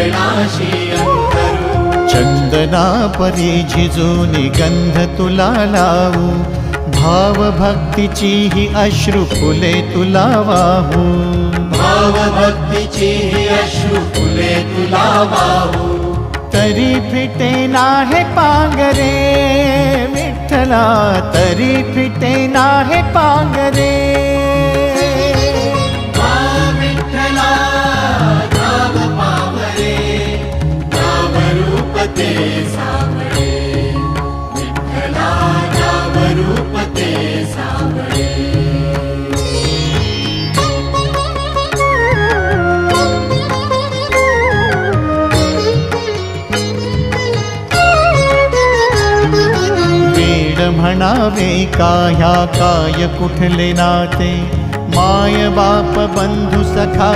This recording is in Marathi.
चरणाशी अंतरू। चंदना परी झिजूनी गंध तुला लावू, भाव भक्तीची ही अश्रु फुले तुला वाहू। भाव भक्तीची ही अश्रु फुले तुला वाहू। तरी फिटे नाहे पांगरे विठ्ठला, तरी फिटे नाहे पांगरे। विठ्ठला नाम पावरे, नाम रूप ते सावळे। विठ्ठला नाम रूप ते सावळे। म्हणावे का ह्या काय कुठले नाते, माय बाप बंधू सखा